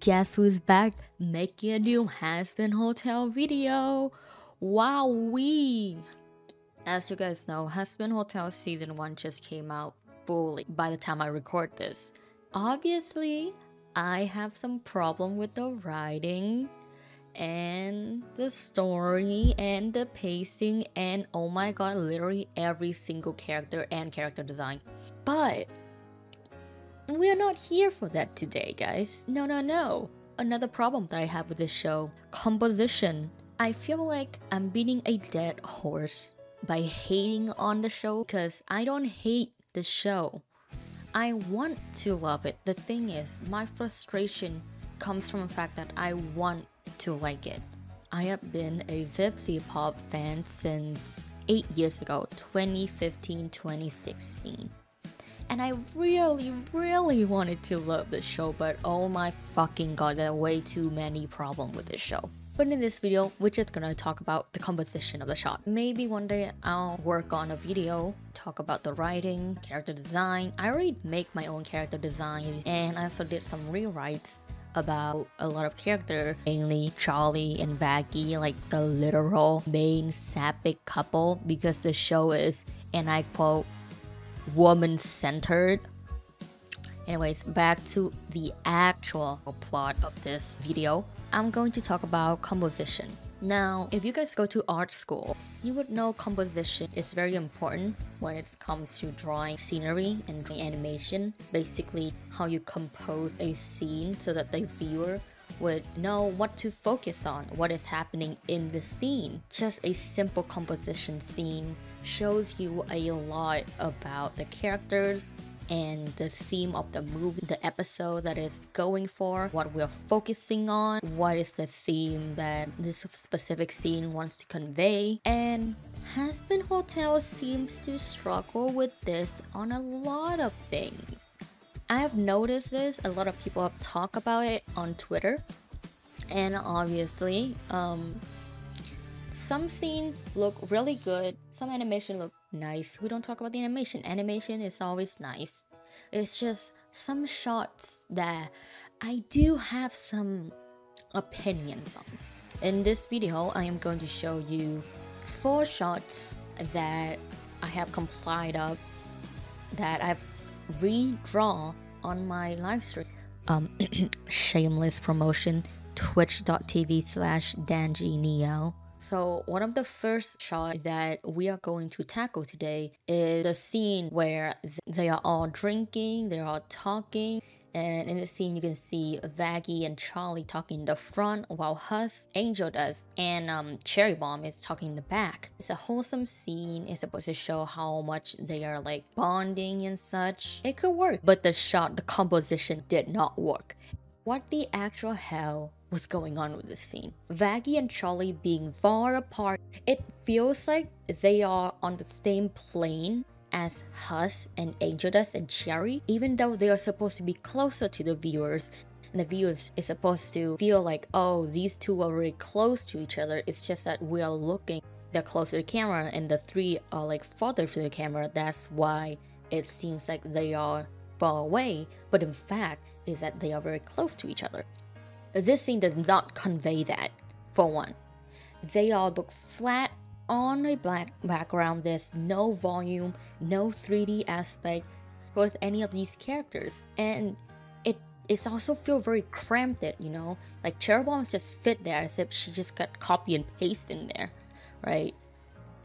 Guess who's back making a new Hazbin Hotel video? Wowee! As you guys know, Hazbin Hotel Season 1 just came out fully by the time I record this. Obviously, I have some problem with the writing and the story and the pacing and oh my god, literally every single character and character design. But we are not here for that today, guys. No. Another problem that I have with this show, composition. I feel like I'm beating a dead horse by hating on the show because I don't hate the show. I want to love it. The thing is, my frustration comes from the fact that I want to like it. I have been a vivziepop fan since 8 years ago, 2015-2016. And I really wanted to love the show, but oh my fucking god, there are way too many problems with this show. But in this video, we're just gonna talk about the composition of the shot. Maybe one day I'll work on a video, talk about the writing, character design. I already make my own character design, and I also did some rewrites about a lot of characters, mainly Charlie and Vaggie, like the literal main sapphic couple, because the show is, and I quote, woman-centered. Anyways, back to the actual plot of this video. I'm going to talk about composition. Now, if you guys go to art school, you would know composition is very important when it comes to drawing scenery and animation. Basically, how you compose a scene so that the viewer would know what to focus on, what is happening in the scene. Just a simple composition scene shows you a lot about the characters and the theme of the movie, the episode that is going for, what we're focusing on, what is the theme that this specific scene wants to convey. And Hazbin Hotel seems to struggle with this on a lot of things. I have noticed this, a lot of people have talked about it on Twitter, and obviously, some scenes look really good, some animation look nice. We don't talk about the animation. Animation is always nice. It's just some shots that I do have some opinions on. In this video, I am going to show you 4 shots that I have complied of, that I've redrawn on my live stream. Shameless promotion, twitch.tv/dangineo. So one of the first shots that we are going to tackle today is the scene where they are all drinking, they're all talking, and in the scene you can see Vaggie and Charlie talking in the front while Hus, Angel Dust, and Cherry Bomb is talking in the back. It's a wholesome scene. It's supposed to show how much they are like bonding and such. It could work, but the composition did not work. What the actual hell was going on with this scene? Vaggie and Charlie being far apart. It feels like they are on the same plane as Hus and Angel Dust and Cherry, even though they are supposed to be closer to the viewers. And the viewers is supposed to feel like, oh, these two are really close to each other. It's just that we are looking, they're closer to the camera, and the three are like farther to the camera. That's why it seems like they are far away, but in fact is that they are very close to each other. This scene does not convey that, for one. They all look flat on a black background. There's no volume, no 3D aspect towards any of these characters. And it's also feel very cramped, you know? Like Cherry Bombs just fit there as if she just got copy and paste in there, right?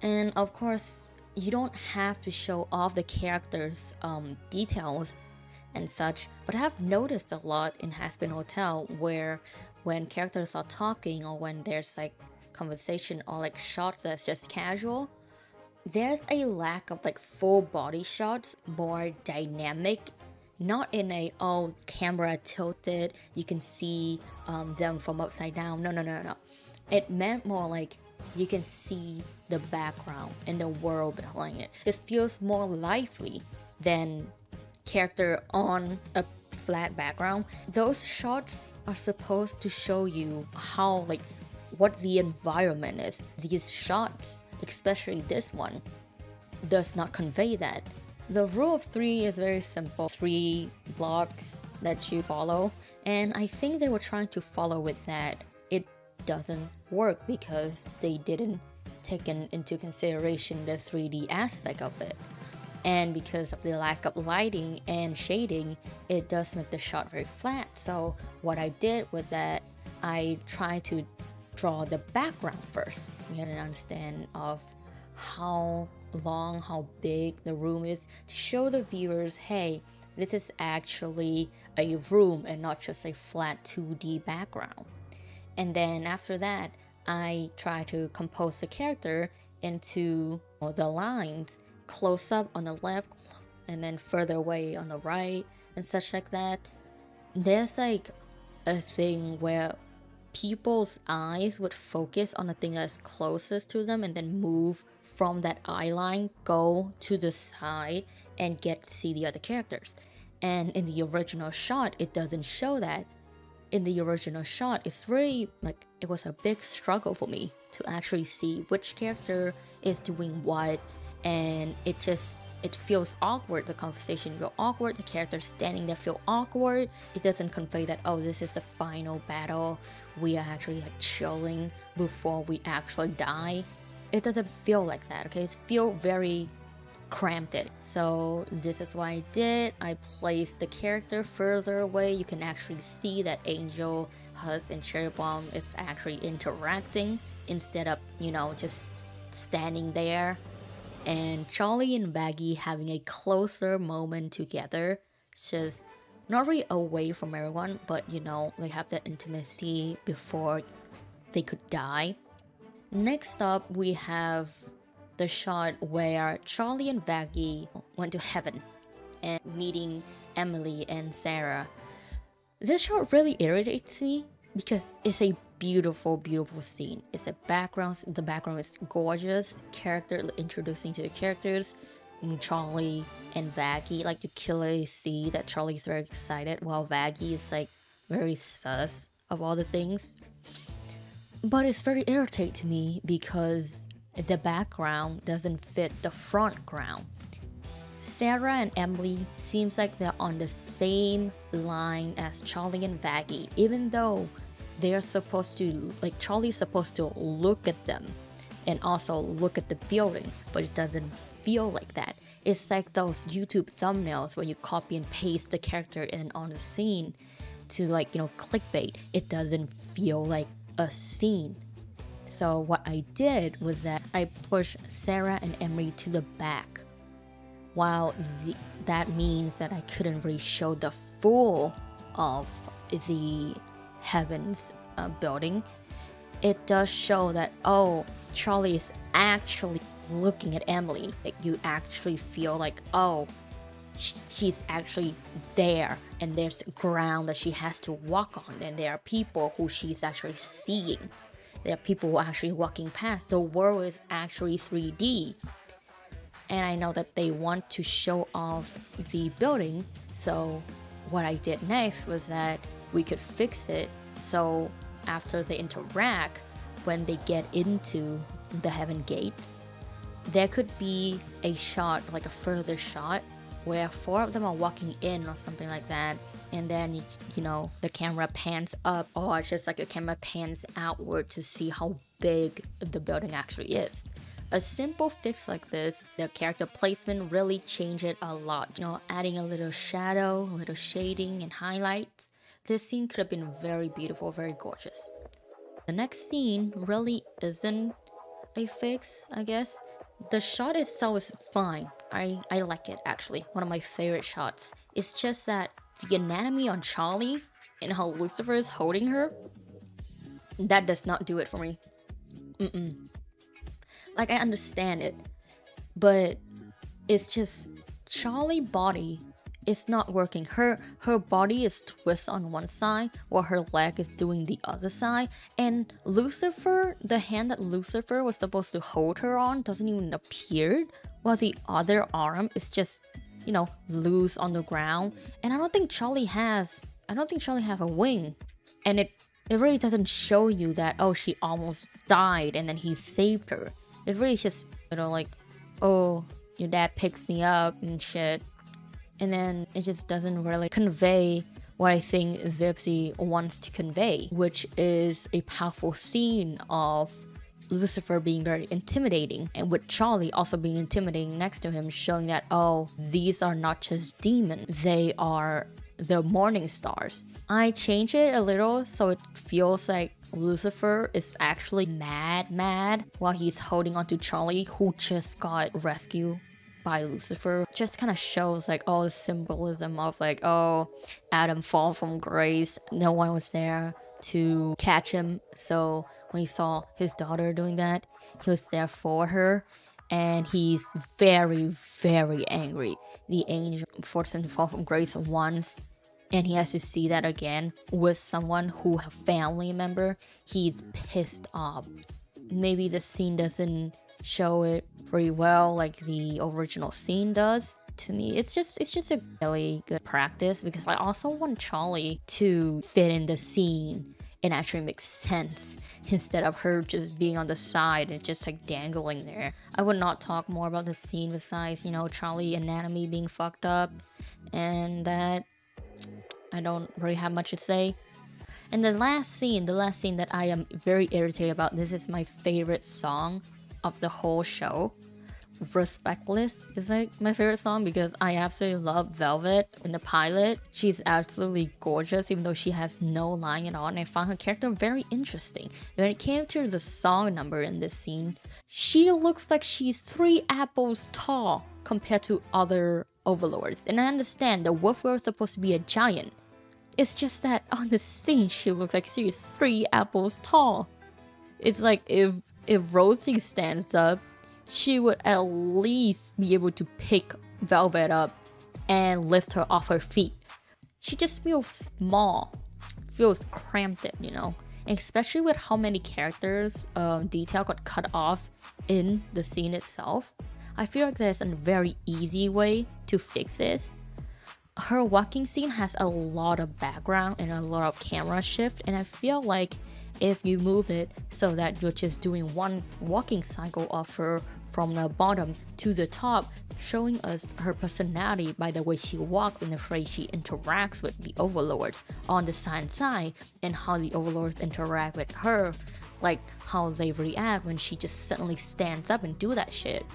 And of course, you don't have to show off the characters' details and such, but I have noticed a lot in Hazbin Hotel where when characters are talking or when there's like conversation or like shots that's just casual, there's a lack of like full body shots, more dynamic, not in a camera tilted, you can see them from upside down. No. It meant more like you can see the background and the world behind it. It feels more lively than character on a flat background. Those shots are supposed to show you how, like, what the environment is. These shots, especially this one, does not convey that. The rule of 3 is very simple. 3 blocks that you follow. And I think they were trying to follow with that. It doesn't work because they didn't take into consideration the 3D aspect of it. And because of the lack of lighting and shading, it does make the shot very flat. So what I did was that I tried to draw the background first. We had an understand of how long, how big the room is, to show the viewers, hey, this is actually a room and not just a flat 2D background. And then after that, I try to compose the character into the lines, close up on the left and then further away on the right and such like that. There's like a thing where people's eyes would focus on the thing that's closest to them and then move from that eye line, go to the side and get to see the other characters. And in the original shot, it doesn't show that. In the original shot, it's really like, it was a big struggle for me to actually see which character is doing what, and it feels awkward. The conversation feels awkward, the characters standing there feel awkward. It doesn't convey that, oh, this is the final battle, we are actually like chilling before we actually die. It doesn't feel like that, okay? It feels very cramped it. So this is what I did. I placed the character further away. You can actually see that Angel, Hus, and Cherry Bomb is actually interacting instead of, you know, just standing there. And Charlie and Baggy having a closer moment together, just not really away from everyone, but you know, they have that intimacy before they could die. Next up, we have the shot where Charlie and Baggy went to heaven and meeting Emily and Sarah. This shot really irritates me because it's a beautiful, beautiful scene. It's a background, the background is gorgeous, character introducing to the characters, Charlie and Baggy, like you clearly see that Charlie's very excited while Baggy is like very sus of all the things. But it's very irritating to me because the background doesn't fit the front ground. Sarah and Emily seems like they're on the same line as Charlie and Baggy, even though they're supposed to, like Charlie's supposed to look at them and also look at the building, but it doesn't feel like that. It's like those YouTube thumbnails where you copy and paste the character in on the scene to, like, you know, clickbait. It doesn't feel like a scene. So what I did was that I pushed Sarah and Emily to the back. While that means that I couldn't really show the full of the heavens building, it does show that, oh, Charlie is actually looking at Emily. Like, you actually feel like, oh, she's actually there, and there's ground that she has to walk on, and there are people who she's actually seeing. There are people who are actually walking past. The world is actually 3D. And I know that they want to show off the building, so what I did next was that we could fix it so after they interact, when they get into the heaven gates, there could be a shot, like a further shot, where 4 of them are walking in or something like that, and then, you know, the camera pans up, or it's just like the camera pans outward to see how big the building actually is. A simple fix like this, the character placement really changed it a lot. You know, adding a little shadow, a little shading and highlights. This scene could have been very beautiful, very gorgeous. The next scene really isn't a fix, I guess. The shot itself is fine. I like it, actually. One of my favorite shots. It's just that the anatomy on Charlie and how Lucifer is holding her, that does not do it for me. Like, I understand it, but it's just Charlie's body is not working. Her body is twist on one side while her leg is doing the other side, and Lucifer, the hand that Lucifer was supposed to hold her on, doesn't even appear, while the other arm is just, you know, loose on the ground. And I don't think Charlie has a wing, and it really doesn't show you that, oh, she almost died and then he saved her. It really is just, you know, like, oh, your dad picks me up and shit. And then it just doesn't really convey what I think Vivzie wants to convey, which is a powerful scene of Lucifer being very intimidating, and with Charlie also being intimidating next to him, showing that, oh, these are not just demons, they are the morning stars. I changed it a little so it feels like Lucifer is actually mad while he's holding on to Charlie, who just got rescued by Lucifer. Just kind of shows like all the symbolism of like, oh, Adam fall from grace, no one was there to catch him, so when he saw his daughter doing that, he was there for her, and he's very angry. The angel forced him to fall from grace once, and he has to see that again with someone who a family member. He's pissed off. Maybe the scene doesn't show it very well like the original scene does. To me, it's just a really good practice, because I also want Charlie to fit in the scene and actually make sense, instead of her just being on the side and just like dangling there. I would not talk more about the scene besides, you know, Charlie anatomy being fucked up, and that I don't really have much to say. And the last scene that I am very irritated about, this is my favorite song of the whole show. Respectless is like my favorite song, because I absolutely love Velvet in the pilot. She's absolutely gorgeous, even though she has no line at all, and I found her character very interesting. When it came to the song number in this scene, she looks like she's 3 apples tall compared to other overlords. And I understand the wolf was supposed to be a giant. It's just that on the scene she looks like she's 3 apples tall. It's like if Rosie stands up, she would at least be able to pick Velvet up and lift her off her feet. She just feels small, feels cramped, you know? And especially with how many characters detail got cut off in the scene itself, I feel like there's a very easy way to fix this. Her walking scene has a lot of background and a lot of camera shift, and I feel like if you move it so that you're just doing one walking cycle of her from the bottom to the top, showing us her personality by the way she walks and the way she interacts with the overlords on the side, and how the overlords interact with her, like how they react when she just suddenly stands up and do that shit.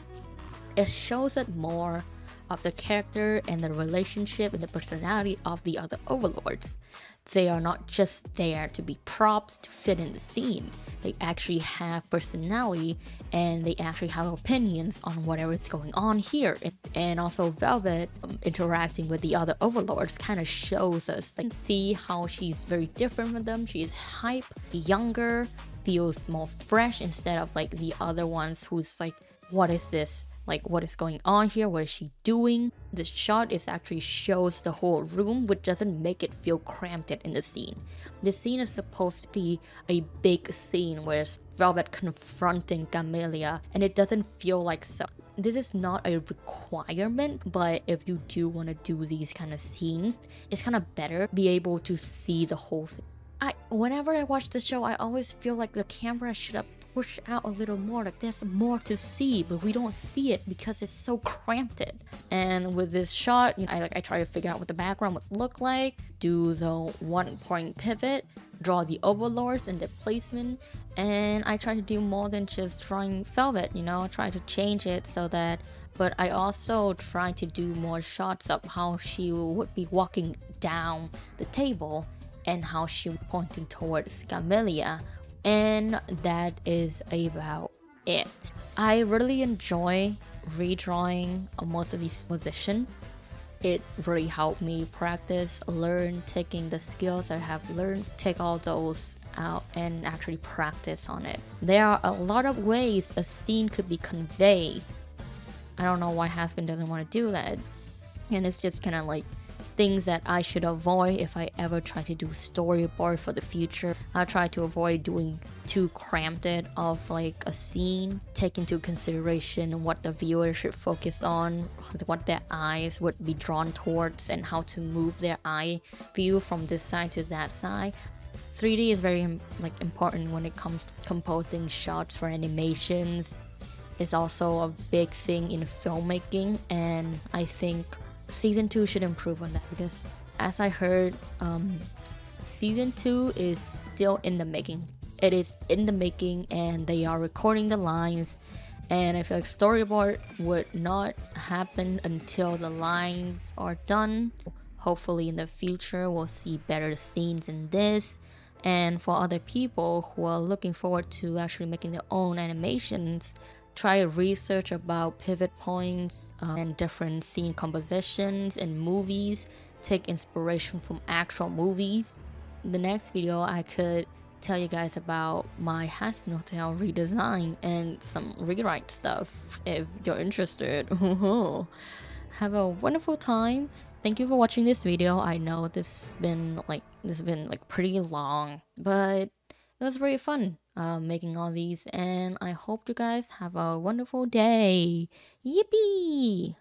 It shows it more of the character and the relationship and the personality of the other overlords. They are not just there to be props to fit in the scene. They actually have personality, and they actually have opinions on whatever is going on here. And also Velvet interacting with the other overlords kind of shows us, like, see how she's very different from them. She is hype, younger, feels more fresh, instead of like the other ones who's like, what is this? Like, what is going on here? What is she doing? This shot is actually shows the whole room, which doesn't make it feel cramped in the scene. The scene is supposed to be a big scene where Velvet confronting Camellia, and it doesn't feel like so. This is not a requirement, but if you do want to do these kind of scenes, it's kind of better be able to see the whole thing. Whenever I watch the show, I always feel like the camera should have pushed out a little more, like there's more to see, but we don't see it because it's so cramped. And with this shot, you know, I try to figure out what the background would look like, do the 1-point pivot, draw the overlords and their placement, and I try to do more than just drawing Velvet, you know, I try to change it so that, but I also try to do more shots of how she would be walking down the table and how she was pointing towards Camellia. And that is about it. I really enjoy redrawing most of these positions. It really helped me practice, learn, taking the skills that I have learned, take all those out and actually practice on it. There are a lot of ways a scene could be conveyed. I don't know why Hazbin doesn't want to do that. And it's just kind of like things that I should avoid if I ever try to do storyboard for the future. I try to avoid doing too cramped of like a scene, take into consideration what the viewer should focus on, what their eyes would be drawn towards, and how to move their eye view from this side to that side. 3D is very important when it comes to composing shots for animations. It's also a big thing in filmmaking, and I think Season 2 should improve on that, because as I heard, season 2 is still in the making. It is in the making, and they are recording the lines. And I feel like storyboard would not happen until the lines are done. Hopefully in the future we'll see better scenes in this. And for other people who are looking forward to actually making their own animations, try research about pivot points and different scene compositions in movies. Take inspiration from actual movies. In the next video, I could tell you guys about my Hazbin Hotel redesign and some rewrite stuff if you're interested. Have a wonderful time. Thank you for watching this video. I know this has been like pretty long, but it was very fun making all these, and I hope you guys have a wonderful day. Yippee!